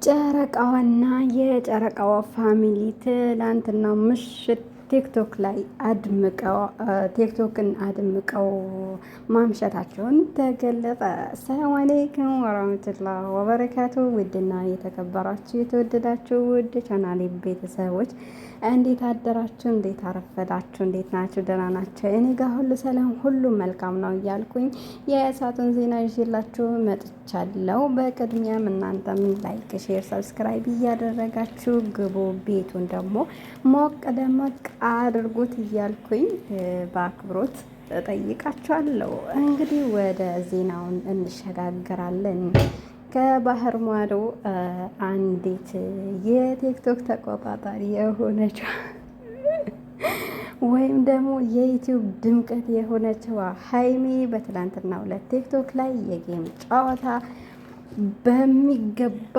ጨረቃዋና የጨረቃዋ ፋሚሊ ትላንትና ምሽት ቲክቶክ ላይ ቲክቶክን አድምቀው ማምሸታቸውን ተገለጸ። ሰላም አለይኩም ወራህመቱላህ ወበረካቱ። ውድና የተከበራችሁ የተወደዳችሁ ውድ ቻናሌ ቤተሰቦች እንዴት አደራችሁ? እንዴት አረፈዳችሁ? እንዴት ናችሁ? ደህና ናቸው? እኔ ጋር ሁሉ ሰላም ሁሉ መልካም ነው እያልኩኝ የእሳቱን ዜና ይዤላችሁ መጥቻለሁ። በቅድሚያም እናንተም ላይክ፣ ሼር፣ ሰብስክራይብ እያደረጋችሁ ግቡ። ቤቱን ደግሞ ሞቅ ደመቅ አድርጉት እያልኩኝ በአክብሮት እጠይቃችኋለሁ። እንግዲህ ወደ ዜናውን እንሸጋግራለን። ከባህር ማዶ አንዲት የቲክቶክ ተቆጣጣሪ የሆነችው ወይም ደግሞ የዩቲዩብ ድምቀት የሆነችው ሀይሚ በትላንትናው ዕለት ቲክቶክ ላይ የጌም ጨዋታ በሚገባ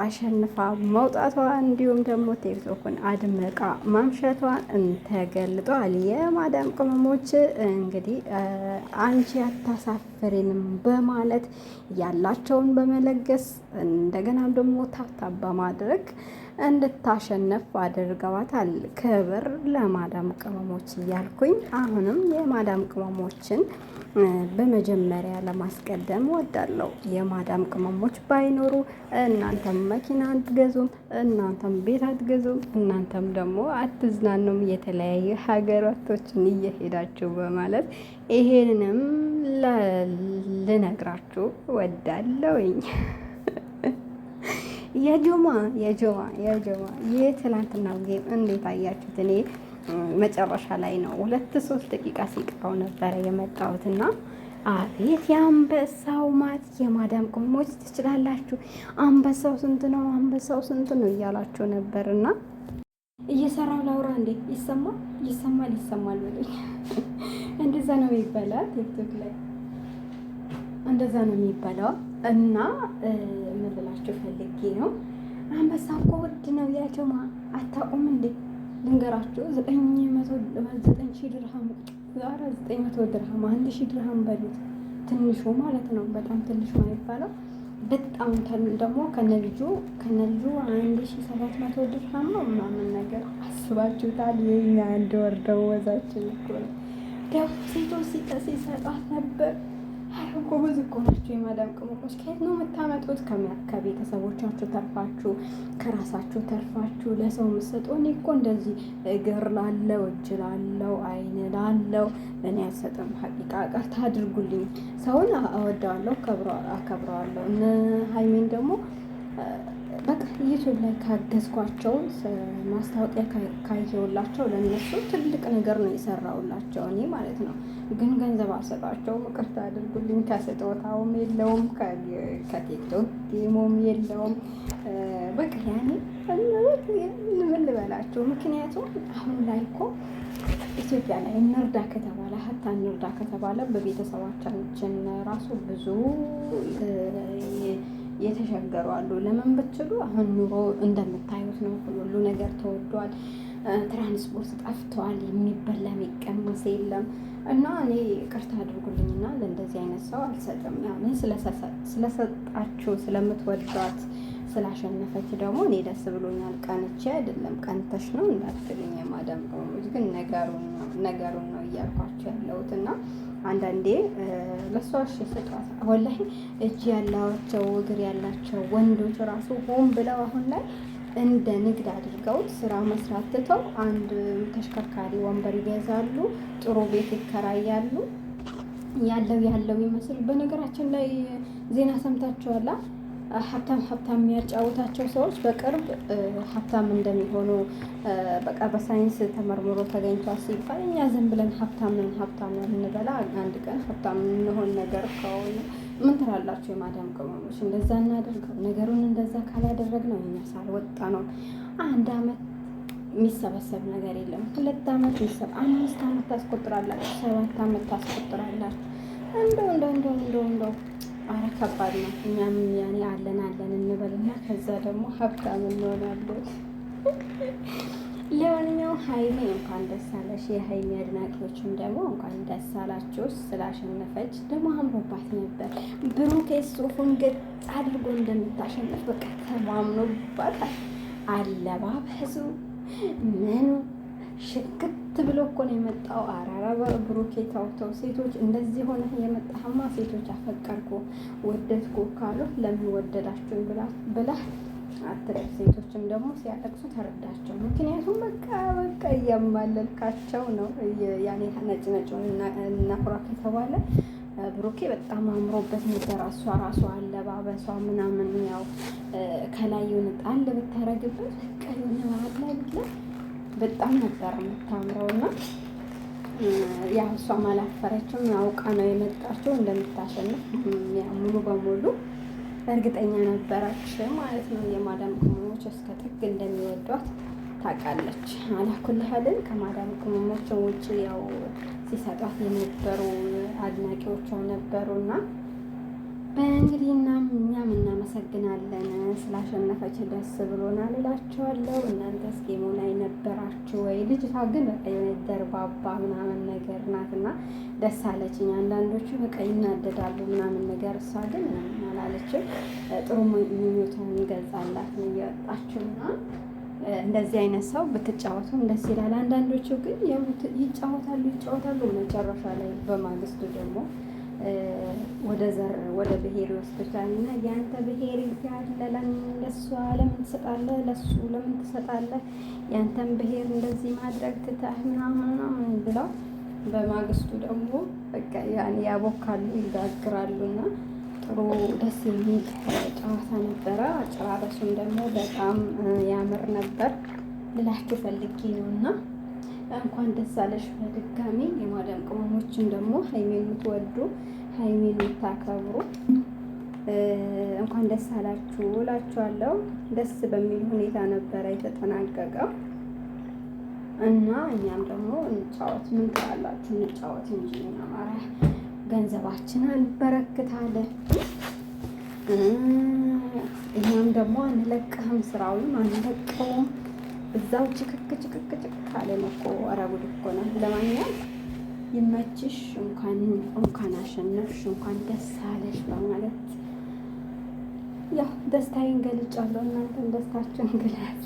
አሸንፋ መውጣቷ እንዲሁም ደግሞ ቲክቶክን አድመቃ ማምሸቷን ተገልጧል። የማዳም ቅመሞች እንግዲህ አንቺ አታሳፍሪንም በማለት ያላቸውን በመለገስ እንደገናም ደግሞ ታብታብ በማድረግ እንድታሸነፍ አድርገዋታል። ክብር ለማዳም ቅመሞች እያልኩኝ አሁንም የማዳም ቅመሞችን በመጀመሪያ ለማስቀደም ወዳለው የማዳም ቅመሞች ባይኖሩ እናንተም መኪና አትገዙም፣ እናንተም ቤት አትገዙም፣ እናንተም ደግሞ አትዝናኑም የተለያዩ ሀገራቶችን እየሄዳችሁ በማለት ይሄንንም ልነግራችሁ ወዳለውኝ። የጆማ የትላንትናው ጌም እንዴት አያችሁት? እኔ መጨረሻ ላይ ነው 2-3 ደቂቃ ሲቀረው ነበረ የመጣሁትና አቤት የአንበሳው ማት! የማዳም ቅመሞች ትችላላችሁ። አንበሳው ስንት ነው? አንበሳው ስንት ነው እያላችሁ ነበርና እየሰራው ላውራ እንዴ? ይሰማል በለኝ። እንደዛ ነው የሚባለው ቲክቶክ ላይ እንደዛ ነው የሚባለው። እና ምን ልላችሁ ፈልጌ ነው፣ አንበሳ እኮ ውድ ነው። ያጀማ አታውቁም እንዴ? ልንገራችሁ 900 ድርሃም ዛሬ 900 ድርሃም 1000 ድርሃም በሉት፣ ትንሹ ማለት ነው። በጣም ትንሹ ነው የሚባለው። በጣም ደግሞ ከነልጁ 1700 ድርሃም ነው ምናምን ነገር። አስባችሁታል? የኛ አንድ ወር ደመወዛችን እኮ ነው። ደግሞ ሴቶች ሲሰጣት ነበር። አረ ጎበዝ እኮ ናቸው የማዳም ቅመሞች። ከየት ነው የምታመጡት? ከቤተሰቦቻችሁ ተርፋችሁ ከራሳችሁ ተርፋችሁ ለሰው የምትሰጡ። እኔ እኮ እንደዚህ እግር ላለው እጅ ላለው አይን ላለው እኔ አልሰጥም። ሀቂቃ ቀርታ አድርጉልኝ። ሰውን እወደዋለሁ፣ አከብረዋለሁ። እነ ሀይሜን ደግሞ በቃ ዩቱብ ላይ ካገዝኳቸው ማስታወቂያ ካየሁላቸው ለእነሱ ትልቅ ነገር ነው የሰራውላቸው እኔ ማለት ነው። ግን ገንዘብ አልሰጣቸውም፣ ይቅርታ አድርጉልኝ። ከስጦታውም የለውም ከቲክቶክ ጌሞም የለውም። በቃ ያኔ ምን ልበላቸው? ምክንያቱም አሁን ላይ እኮ ኢትዮጵያ ላይ እንርዳ ከተባለ ሀታ እንርዳ ከተባለ በቤተሰባችን ራሱ ብዙ የተሸገሩ አሉ። ለምን ብትሉ አሁን ኑሮ እንደምታዩት ነው። ሁሉ ነገር ተወዷል። ትራንስፖርት ጠፍቷል። የሚበላ የሚቀመስ የለም። እና እኔ ቅርታ አድርጉልኝና ለእንደዚህ አይነት ሰው አልሰጥም። ያኔ ስለሰጣችሁ ስለምትወዷት ስላሸነፈች ደግሞ እኔ ደስ ብሎኛል። ቀንቼ አይደለም ቀንተሽ ነው እንዳትሉኝ የማዳም ቅመሞች። ግን ነገሩን ነው እያልኳቸው ያለሁት እና አንዳንዴ ለሷሽ ስጧት። ወላሂ እጅ ያላቸው እግር ያላቸው ወንዶች ራሱ ሆን ብለው አሁን ላይ እንደ ንግድ አድርገውት ስራ መስራት ትተው አንድ ተሽከርካሪ ወንበር ይገዛሉ፣ ጥሩ ቤት ይከራያሉ። ያለው ይመስል በነገራችን ላይ ዜና ሰምታችኋላ? ሀብታም የሚያጫውታቸው ሰዎች በቅርብ ሀብታም እንደሚሆኑ በቃ በሳይንስ ተመርምሮ ተገኝቷል ሲባል እኛ ዝም ብለን ሀብታም እንበላ አንድ ቀን ሀብታም እንሆን ነገር ከሆነ ምን ትላላችሁ የማዳም ቅመሞች? እንደዛ እናደርገው። ነገሩን እንደዛ ካላደረግነው እኛ ሳልወጣ ነው 1 አመት የሚሰበሰብ ነገር የለም። 2 አመት 5 አመት ታስቆጥራላችሁ፣ 7 አመት ታስቆጥራላችሁ። እንደው አረ ከባድ ነው። እኛም ያኔ አለን እንበልና ከዛ ደግሞ ሀብታም እንሆናለን። ለማንኛውም ሀይሚ እንኳን ደስ አለሽ። የሀይሚ አድናቂዎችም ደግሞ እንኳን ደስ አላችሁ። ስላሸነፈች ደግሞ አምሮባት ነበር። ብሩኬ ሱፉን ገጥ አድርጎ እንደምታሸንፍ በቃ ተማምኖባታል። አለባበሱ ምኑ ሽክት ብሎ እኮ ነው የመጣው። አራራ ብሩኬ ታውተው ሴቶች እንደዚህ ሆነ የመጣህማ ሴቶች አፈቀርኩ ወደድኩ ካሉ ለምን ወደዳችሁን ብላ አትለፍ። ሴቶችም ደግሞ ሲያለቅሱ ተረዳቸው። ምክንያቱም በቃ እያማለልካቸው ነው። ያኔ ነጭ ነጭውን እናኩራ ከተባለ ብሩኬ በጣም አምሮበት ነበር። ራሷ አለባበሷ ምናምን ያው ከላይ የሆነ ጣል ብታረግበት በቃ የሆነ ማድላ በጣም ነበር የምታምረው እና ያው እሷም አላፈረችም። አውቃ ነው የመጣችው እንደምታሸንፍ ሙሉ በሙሉ እርግጠኛ ነበረች ማለት ነው። የማዳም ቅመሞች እስከ ጥግ እንደሚወዷት ታውቃለች። አላኩልህልን ከማዳም ቅመሞች ውጭ ያው ሲሰጧት የነበሩ አድናቂዎቿ ነበሩና በእንግዲህ እኛም እናመሰግናለን። ስላሸነፈች ደስ ብሎናል እላቸዋለሁ። እናንተ ጌሙ ላይ ነበራችሁ ወይ? ልጅቷ ግን በቃ የሆነ ደርባባ ምናምን ነገር ናትና ደስ አለችኝ። አንዳንዶቹ በቃ ይናደዳሉ ምናምን ነገር፣ እሷ ግን አላለችም። ጥሩ ምኞቷን ገልጻላት ነው እየወጣችሁና እንደዚህ አይነት ሰው ብትጫወቱም ደስ ይላል። አንዳንዶቹ ግን ይጫወታሉ መጨረሻ ላይ በማግስቱ ደግሞ ወደ ብሄር ይወስዱታል። እና የአንተ ብሄር ያለ ለእሷ ለምን ትሰጣለህ? ለሱ ለምን ትሰጣለህ? ያንተን ብሄር እንደዚህ ማድረግ ትተህ ምናምን ብለው በማግስቱ ደግሞ በቃ ያን ያቦካሉ ይጋግራሉ። እና ጥሩ ደስ የሚል ጨዋታ ነበረ። አጨራረሱም ደግሞ በጣም ያምር ነበር ልላችሁ ፈልጌ ነው። እና እንኳን ደስ አለሽ በድጋሚ። የማዳም ቅመሞችን ደግሞ ሀይሚን የምትወዱ ሀይሚን የምታከብሩ እንኳን ደስ አላችሁ እላችኋለሁ። ደስ በሚል ሁኔታ ነበረ የተጠናቀቀው እና እኛም ደግሞ እንጫወት። ምን ትላላችሁ? እንጫወት እንጂ አማራ ገንዘባችን አንበረክታለ። እኛም ደግሞ አንለቅህም፣ ስራውን አንለቀውም። እዛው ጭክክ ካለን እኮ ኧረ ጉድ እኮ ነው። ለማንኛውም ይመችሽ፣ እንኳን አሸነፍሽ፣ እንኳን ደስ አለሽ በማለት ያው ደስታዬን ገልጫለሁ። እናንተም ደስታችሁን ግለጹ።